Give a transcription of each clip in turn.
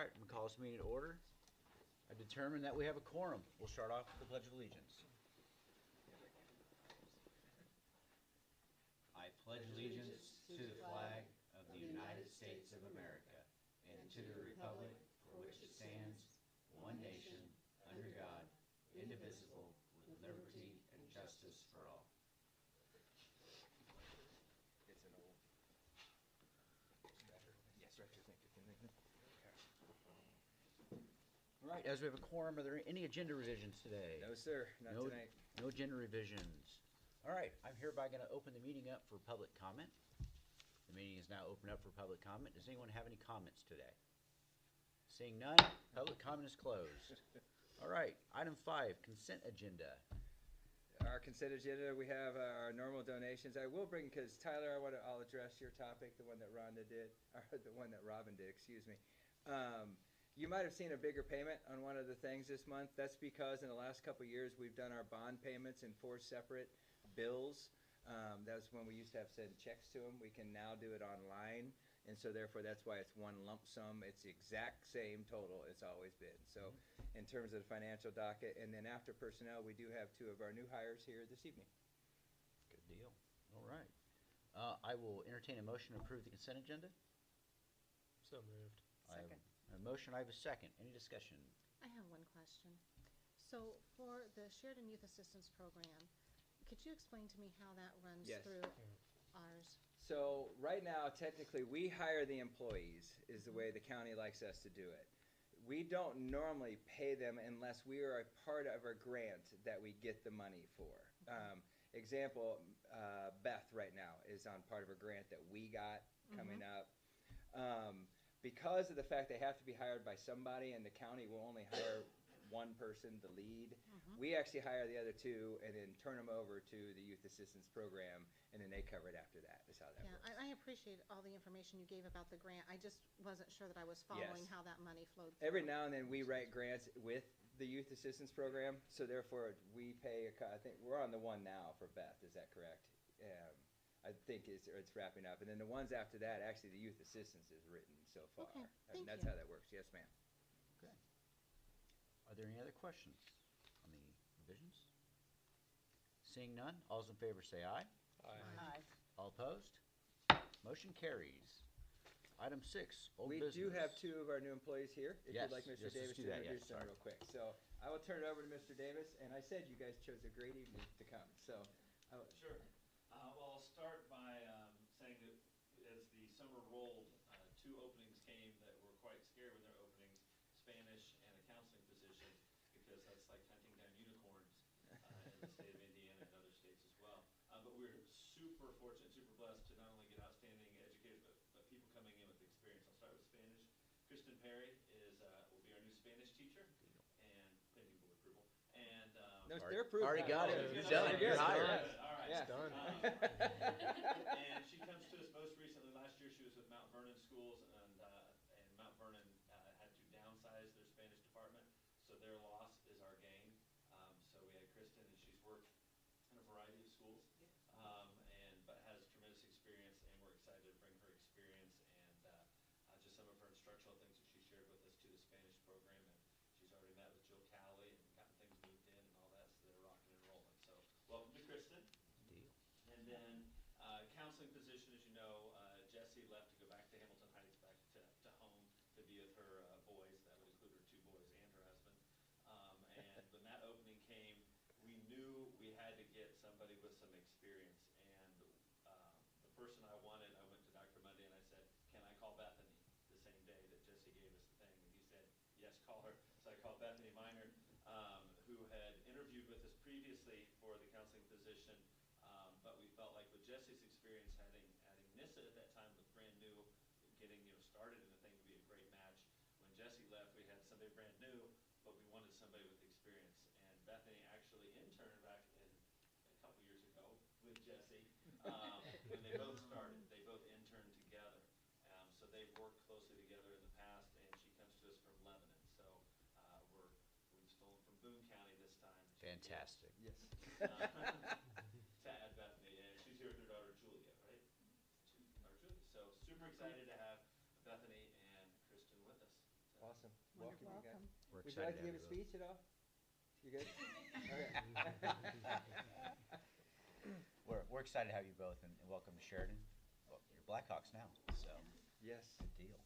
right, I'm gonna call this meeting to order. I determine that we have a quorum. We'll start off with the Pledge of Allegiance. I pledge allegiance to the flag of the United States of America and to the republic for which it stands, one nation, under God, indivisible, with liberty and justice for all. All right, as we have a quorum, are there any agenda revisions today? No, sir, not tonight. No agenda revisions. All right, I'm hereby going to open the meeting up for public comment. The meeting is now open up for public comment. Does anyone have any comments today? Seeing none, public comment is closed. All right, item 5, consent agenda. Our consent agenda, we have our normal donations. I will bring, because Tyler, I'll address your topic, the one that Rhonda did, or the one that Robin did, excuse me. You might have seen a bigger payment on one of the things this month. That's because in the last couple of years, we've done our bond payments in 4 separate bills. That was when we used to have to send checks to them. We can now do it online, and so therefore that's why it's one lump sum. It's the exact same total it's always been. So in terms of the financial docket, and then after personnel, we do have 2 of our new hires here this evening. Good deal. All right. I will entertain a motion to approve the consent agenda. So moved. Second. A motion, I have a second. Any discussion? I have one question. So for the Sheridan Youth Assistance Program, could you explain to me how that runs Yes. through ours? So right now, technically, we hire the employees is the way the county likes us to do it. We don't normally pay them unless we are a part of a grant that we get the money for. Example, Beth right now is on part of a grant that we got coming up. Because of the fact they have to be hired by somebody and the county will only hire one person, the lead, we actually hire the other 2 and then turn them over to the Youth Assistance Program, and then they cover it after that, is how that works. I appreciate all the information you gave about the grant. I just wasn't sure that I was following Yes. how that money flowed through. Every now and then we write grants with the Youth Assistance Program, so therefore we pay, I think we're on the one now for Beth, is that correct? I think it's wrapping up. And then the ones after that, actually the Youth Assistance is written so far. Okay, And thank that's you. how that works. Yes, ma'am. Okay. Are there any other questions on the revisions? Seeing none, all those in favor say aye. Aye. All opposed? Motion carries. Item 6, old We business. do have 2 of our new employees here. If Yes, you'd like Mr. yes, let's Davis do to that, yes, introduce them sorry. real quick. So I will turn it over to Mr. Davis. And I said you guys chose a great evening to come. So Sure. Well, I'll start by saying that as the summer rolled, 2 openings came that were quite scary when they're openings, Spanish and a counseling position, because that's like hunting down unicorns in the state of Indiana and other states as well. But we're super fortunate, super blessed to not only get outstanding educators, but people coming in with experience. I'll start with Spanish. Kristen Perry will be our new Spanish teacher, and pending board approval. And no, they're approved. Already now. got it. Oh, You're good. done. Good. You're hired. All right. Yeah. It's done. And she comes to us most recently. Last year, she was with Mount Vernon Schools, and Mount Vernon had to downsize their Spanish department, so their loss is our gain. So we had Kristen, and she's worked in a variety of schools, but has tremendous experience, and we're excited to bring her experience and just some of her instructional things that she shared with us to the Spanish program. And she's already met with Jill Cowley and gotten things moved in and all that, so they're rocking and rolling. So welcome to Kristen. Deal. And then counseling position, as you know, Jessie left to go back to Hamilton Heights, back to home to be with her boys. That would include her 2 boys and her husband. And when that opening came, we knew we had to get somebody with some experience. And the person I wanted, I went to Dr. Monday and I said, can I call Bethany the same day that Jessie gave us the thing? And he said, yes, call her. So I called Bethany Minor, who had interviewed with us previously for the counseling position. But we felt like with Jessie's experience, adding Nissa at that time, was brand new, getting started in the thing would be a great match. When Jessie left, we had somebody brand new, but we wanted somebody with experience. And Bethany actually interned back a couple years ago with Jessie. When they both started, they both interned together. So they've worked closely together in the past, and she comes to us from Lebanon. So we've stolen from Boone County this time. Fantastic. Yes. To add Bethany, and she's here with her daughter Julia, right? Daughter Julia. So super excited to have Bethany and Kristen with us. So Awesome. Wonderful. Welcome, you guys. Welcome. We're Would you like excited to to give a have you both. speech at all? You good? Okay. We're excited to have you both, and welcome to Sheridan. Well, you're Blackhawks now, so Yes. good deal.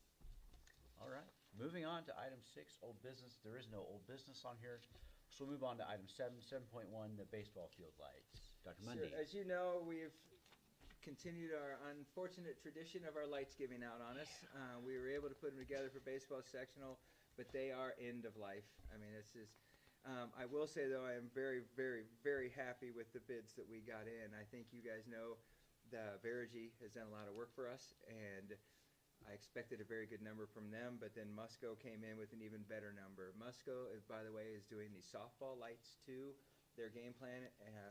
All right, moving on to item 6, old business. There is no old business on here, so we'll move on to item 7.1, the baseball field lights. Dr. Sure. Mundy. As you know, we've continued our unfortunate tradition of our lights giving out on us. We were able to put them together for baseball sectional, but they are end of life. I mean, it's just. I will say though, I am very, very, very happy with the bids that we got in. I think you guys know the Verigy has done a lot of work for us, and I expected a very good number from them, but then Musco came in with an even better number. Musco, by the way, is doing the softball lights too. Their game plan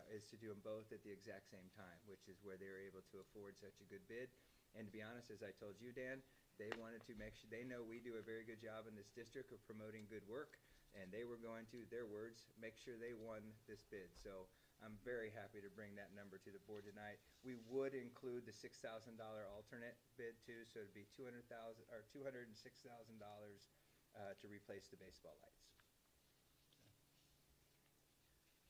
is to do them both at the exact same time, which is where they were able to afford such a good bid. And to be honest, as I told you, Dan, they wanted to make sure, they know we do a very good job in this district of promoting good work, and they were going to, their words, make sure they won this bid. So I'm very happy to bring that number to the board tonight. We would include the $6,000 alternate bid too, so it'd be $206,000 to replace the baseball lights.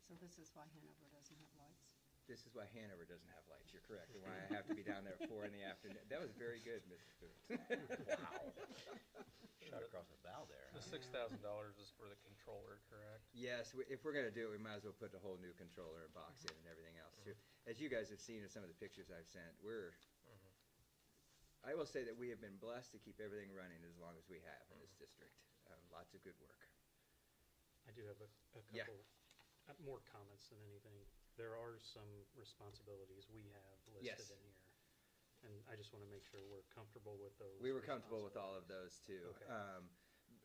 So this is why Hanover doesn't have lights? This is why Hanover doesn't have lights. You're correct, and why I have to be down there at 4 in the afternoon. That was very good, Mr. Stewart. Wow. Shot across the bow there. The $6,000 is for the controller, correct? Yes, if we're gonna do it, we might as well put the whole new controller and box in and everything else too. As you guys have seen in some of the pictures I've sent, I will say that we have been blessed to keep everything running as long as we have in this district. Lots of good work. I do have a Yeah. couple, more comments than anything. There are some responsibilities we have Yes. listed in here. And I just want to make sure we're comfortable with those. We were comfortable with all of those too. Okay.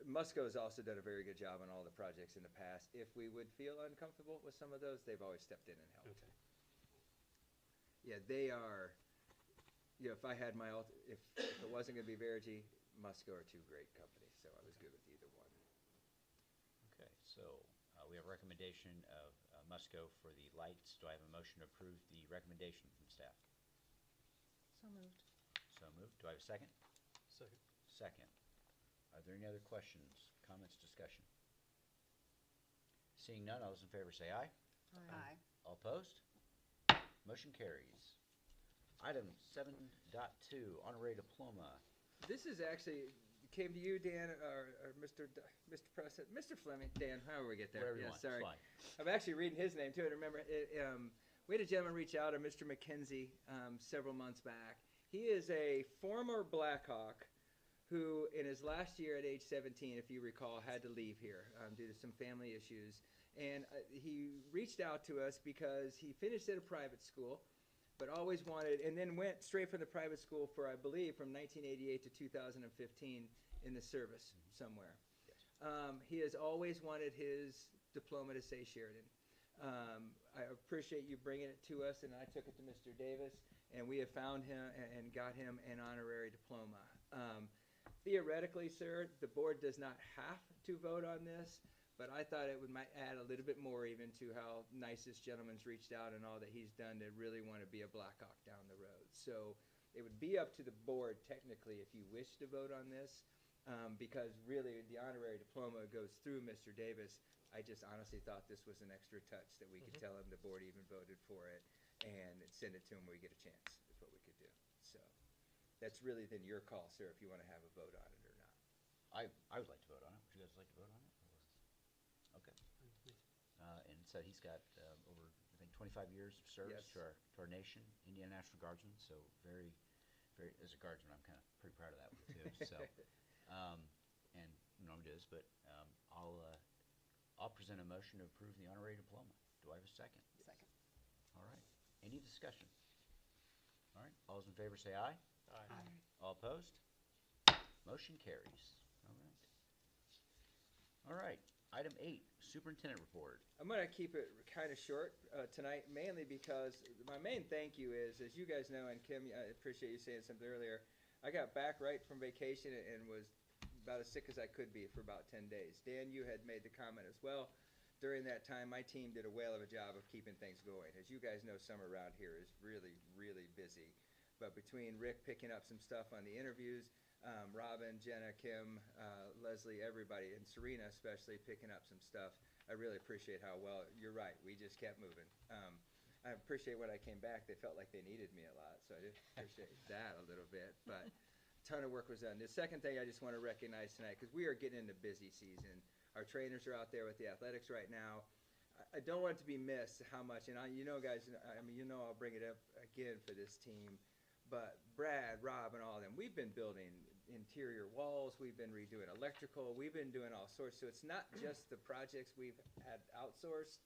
Musco's also done a very good job on all the projects in the past. If we would feel uncomfortable with some of those, they've always stepped in and helped. Okay. Yeah, they are, you know, if I had my, if it wasn't gonna be Verigy, Musco are two great companies, so I was good with either one. Okay, so we have a recommendation of Musco for the lights. Do I have a motion to approve the recommendation from staff? So moved. So moved. Do I have a second? Second. Second. Are there any other questions, comments, discussion? Seeing none, all those in favor say aye. Aye. All opposed? Motion carries. Item 7.2, honorary diploma. This is actually, came to you, Dan, or Mr. President, Mr. Fleming, Dan, however we get there. Whatever you Yeah, want, sorry. it's fine. I'm actually reading his name too, and remember, we had a gentleman reach out, Mr. McKenzie, several months back. He is a former Blackhawk who, in his last year at age 17, if you recall, had to leave here due to some family issues. And he reached out to us because he finished at a private school, but always wanted, and then went straight from the private school for, I believe, from 1988 to 2015 in the service somewhere. He has always wanted his diploma to say Sheridan. I appreciate you bringing it to us, and I took it to Mr. Davis, and we have found him and got him an honorary diploma. Theoretically, sir, the board does not have to vote on this, but I thought it might add a little bit more even to how nice this gentleman's reached out and all that he's done to really want to be a Blackhawk down the road. So it would be up to the board technically if you wish to vote on this, because really the honorary diploma goes through Mr. Davis. I just honestly thought this was an extra touch that we could tell him the board even voted for it and send it to him when we get a chance, is what we could do. So that's really then your call, sir, if you want to have a vote on it or not. I would like to vote on it. Would you guys like to vote on it? Okay. And so he's got over, I think, 25 years of service Yes. to our nation, Indiana National Guardsman. So very, very, as a guardsman, I'm kind of pretty proud of that one too. So, and Norm does, but I'll present a motion to approve the honorary diploma. Do I have a second? Second. All right. Any discussion? All right. All those in favor say aye. Aye. All opposed? Motion carries. All right. All right. Item 8, superintendent report. I'm going to keep it kind of short tonight, mainly because my main thank you is, as you guys know, and Kim, I appreciate you saying something earlier, I got back right from vacation and was about as sick as I could be for about 10 days. Dan, you had made the comment as well. During that time, my team did a whale of a job of keeping things going. As you guys know, summer around here is really, really busy. But between Rick picking up some stuff on the interviews, Robin, Jenna, Kim, Leslie, everybody, and Serena especially picking up some stuff. I really appreciate how well, you're right, we just kept moving. I appreciate when I came back, they felt like they needed me a lot, so I did appreciate that a little bit, but a ton of work was done. The second thing I just want to recognize tonight, because we are getting into busy season. Our trainers are out there with the athletics right now. I don't want it to be missed how much, and you know, guys, I mean, you know I'll bring it up again for this team, but Brad, Rob, and all of them, we've been building interior walls, we've been redoing electrical, we've been doing all sorts, so it's not just the projects we've had outsourced.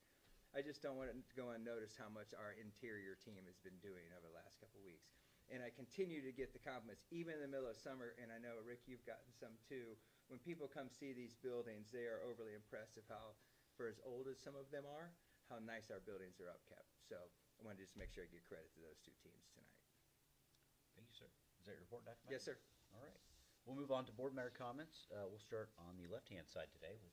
I just don't want it to go unnoticed how much our interior team has been doing over the last couple of weeks. And I continue to get the compliments, even in the middle of summer, and I know, Rick, you've gotten some too. When people come see these buildings, they are overly impressed of how, for as old as some of them are, how nice our buildings are upkept. So I wanted to just make sure I give credit to those two teams tonight. Thank you, sir. Is that your report, Dr. Yes, sir. All right. We'll move on to board member comments. We'll start on the left-hand side today with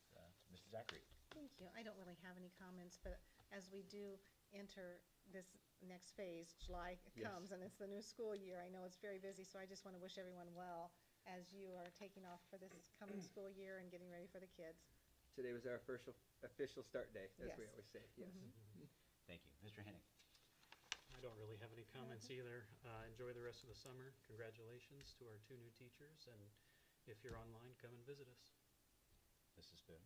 Mr. Zachary. Thank you. I don't really have any comments, but as we do enter this next phase, July Yes. comes and it's the new school year. I know it's very busy, so I just want to wish everyone well as you are taking off for this coming school year and getting ready for the kids. Today was our official start day, as we Yes. always say. Yes. Thank you. Mr. Henning. I don't really have any comments either. Enjoy the rest of the summer. Congratulations to our 2 new teachers, and if you're online, come and visit us. Mrs. Spoon.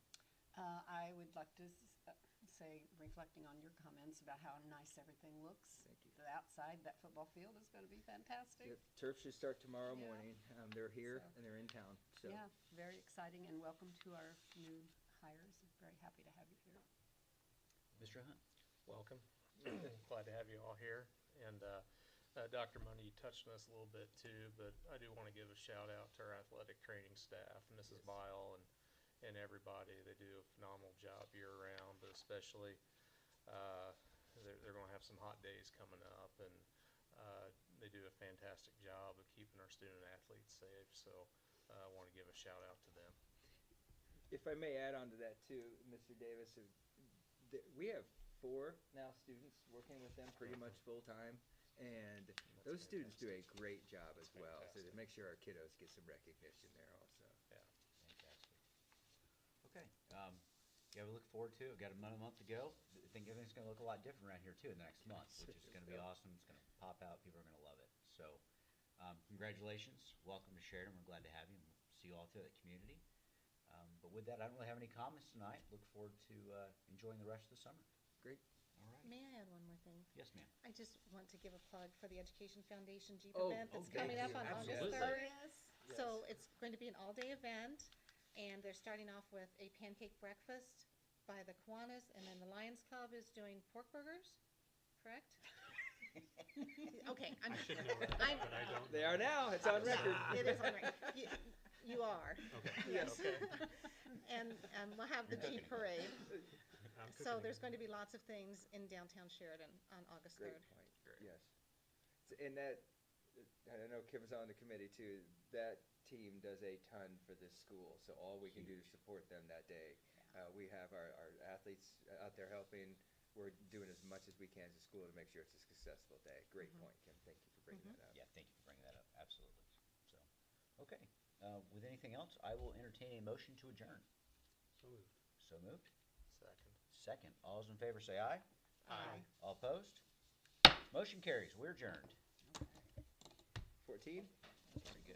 I would like to say, reflecting on your comments about how nice everything looks. Thank you. The outside, that football field is going to be fantastic. Yep, turf should start tomorrow Yeah. morning. They're here So- and they're in town. So Yeah, very exciting, and welcome to our new hires. Very happy to have you here. Mr. Hunt. Welcome. Glad to have you all here. And Dr. Mundy, you touched on this a little bit too, but I do want to give a shout out to our athletic training staff, Mrs. Bile and everybody. They do a phenomenal job year round, but especially they're going to have some hot days coming up, and they do a fantastic job of keeping our student athletes safe. So I want to give a shout out to them. if I may add on to that too, Mr. Davis, we have 4 now students working with them pretty much full time. And those students do a great job as That's well. So to fantastic. make sure our kiddos get some recognition there also. Fantastic. Okay. Yeah, we look forward to it. We've got a month to go. I think everything's going to look a lot different around here too in the next month, which is going to be Yeah. awesome. It's going to pop out. People are going to love it. So, congratulations. Welcome to Sheridan. We're glad to have you. And we'll see you all through that community. But with that, I don't really have any comments tonight. Look forward to enjoying the rest of the summer. Great. All right. May I add one more thing? Yes, ma'am. I just want to give a plug for the Education Foundation Jeep Oh, event that's thank coming up you. on August Absolutely. 3rd. Yes. So it's going to be an all-day event, and they're starting off with a pancake breakfast by the Kiwanis, and then the Lions Club is doing pork burgers, correct? Okay, I should know that, I'm- but I don't. They are now. It's on record. It is on record. You are. Okay. Yes. Okay. And we'll have the You're Jeep cooking parade. I'm So cooking there's again. going to be lots of things in downtown Sheridan on August Great 3rd. point. Great. Yes. And that, I know Kim's on the committee too, that team does a ton for this school, so all we can do to support them that day. We have our athletes out there helping. We're doing as much as we can as a school to make sure it's a successful day. Great point, Kim. Thank you for bringing that up. Yeah, thank you for bringing that up. Absolutely. So, okay. With anything else, I will entertain a motion to adjourn. So moved. So moved. Second. Second. All those in favor say aye. Aye. All opposed? Motion carries. We're adjourned. 14? Very good.